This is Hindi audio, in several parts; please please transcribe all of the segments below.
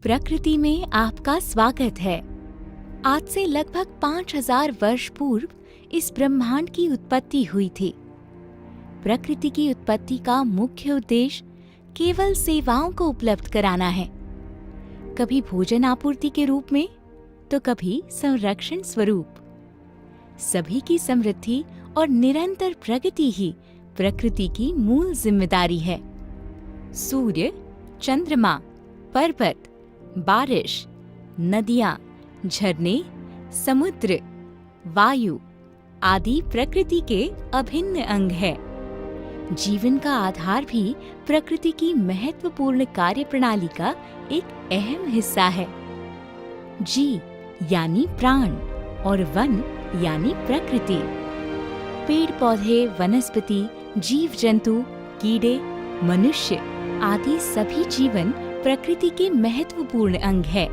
प्रकृति में आपका स्वागत है। आज से लगभग 5000 वर्ष पूर्व इस ब्रह्मांड की उत्पत्ति हुई थी। प्रकृति की उत्पत्ति का मुख्य उद्देश्य केवल सेवाओं को उपलब्ध कराना है, कभी भोजन आपूर्ति के रूप में तो कभी संरक्षण स्वरूप। सभी की समृद्धि और निरंतर प्रगति ही प्रकृति की मूल जिम्मेदारी है। सूर्य, चंद्रमा, पर्वत, बारिश, नदियां, झरने, समुद्र, वायु आदि प्रकृति के अभिन्न अंग है। जीवन का आधार भी प्रकृति की महत्वपूर्ण कार्यप्रणाली का एक अहम हिस्सा है। जी यानी प्राण और वन यानी प्रकृति। पेड़ पौधे, वनस्पति, जीव जंतु, कीड़े, मनुष्य आदि सभी जीवन प्रकृति के महत्वपूर्ण अंग है,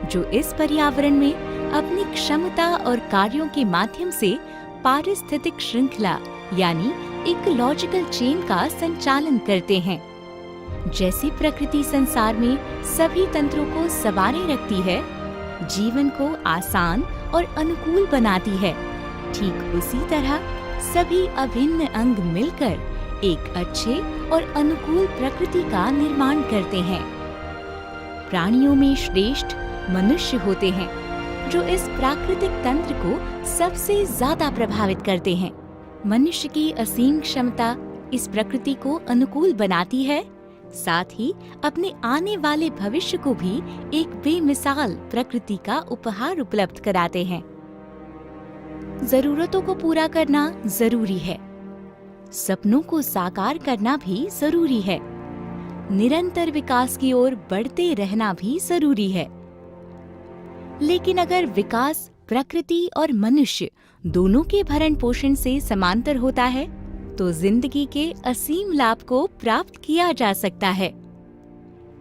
जो इस पर्यावरण में अपनी क्षमता और कार्यों के माध्यम से पारिस्थितिक श्रृंखला यानी इकोलॉजिकल चेन का संचालन करते हैं। जैसे प्रकृति संसार में सभी तंत्रों को संवारे रखती है, जीवन को आसान और अनुकूल बनाती है, ठीक उसी तरह सभी अभिन्न अंग मिलकर एक अच्छे और अनुकूल प्रकृति का निर्माण करते हैं। प्राणियों में श्रेष्ठ मनुष्य होते हैं, जो इस प्राकृतिक तंत्र को सबसे ज्यादा प्रभावित करते हैं। मनुष्य की असीम क्षमता इस प्रकृति को अनुकूल बनाती है, साथ ही अपने आने वाले भविष्य को भी एक बेमिसाल प्रकृति का उपहार उपलब्ध कराते हैं। जरूरतों को पूरा करना जरूरी है, सपनों को साकार करना भी जरूरी है, निरंतर विकास की ओर बढ़ते रहना भी जरूरी है। लेकिन अगर विकास प्रकृति और मनुष्य दोनों के भरण पोषण से समांतर होता है, तो जिंदगी के असीम लाभ को प्राप्त किया जा सकता है।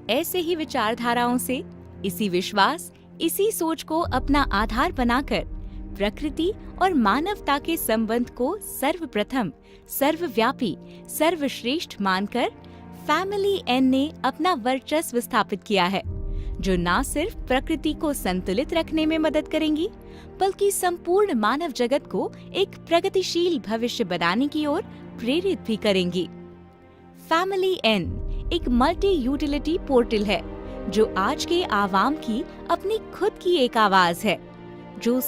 ऐसे ही विचारधाराओं से, इसी विश्वास, इसी सोच को अपना आधार बनाकर प्रकृति और मानवता के संबंध को सर्वप्रथम, सर्वव्यापी, सर्वश्रेष्ठ मानकर फैमिली एन ने अपना वर्चस्व स्थापित किया है, जो न सिर्फ प्रकृति को संतुलित रखने में मदद करेंगी, बल्कि संपूर्ण मानव जगत को एक प्रगतिशील भविष्य बनाने की ओर प्रेरित भी करेंगी। फैमिली एन एक मल्टी यूटिलिटी पोर्टल है, जो आज के आवाम की अपनी खुद की एक आवाज है, जो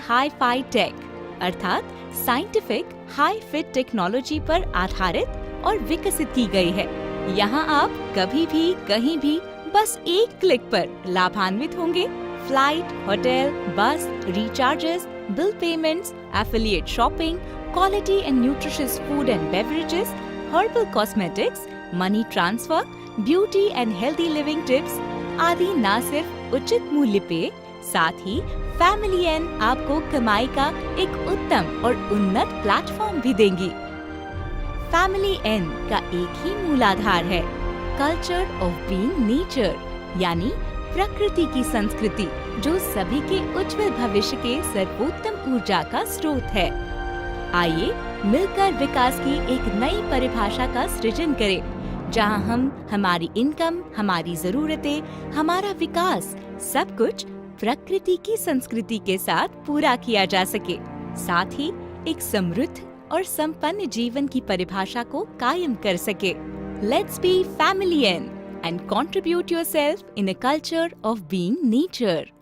हाई-फाई टेक अर्थात साइंटिफिक हाई फिट टेक्नोलॉजी पर आधारित और विकसित की गई है। यहाँ आप कभी भी कहीं भी बस एक क्लिक पर लाभान्वित होंगे। फ्लाइट, होटल, बस, recharges, bill payments, affiliate shopping, quality and nutritious food and beverages, herbal cosmetics, money transfer, beauty and healthy living tips आदि न सिर्फ उचित मूल्य पे, साथ ही फैमिली एन आपको कमाई का एक उत्तम और उन्नत प्लेटफॉर्म भी देंगी। फैमिली एन का एक ही मूलाधार है, कल्चर ऑफ बीइंग नेचर यानी प्रकृति की संस्कृति, जो सभी के उज्जवल भविष्य के सर्वोत्तम ऊर्जा का स्रोत है। आइए मिलकर विकास की एक नई परिभाषा का सृजन करें, जहां हम हमारी इनकम, हमारी जरूरतें, हमारा विकास सब कुछ प्रकृति की संस्कृति के साथ पूरा किया जा सके, साथ ही एक समृद्ध और संपन्न जीवन की परिभाषा को कायम कर सके। Let's be family and contribute yourself in a culture of being nature.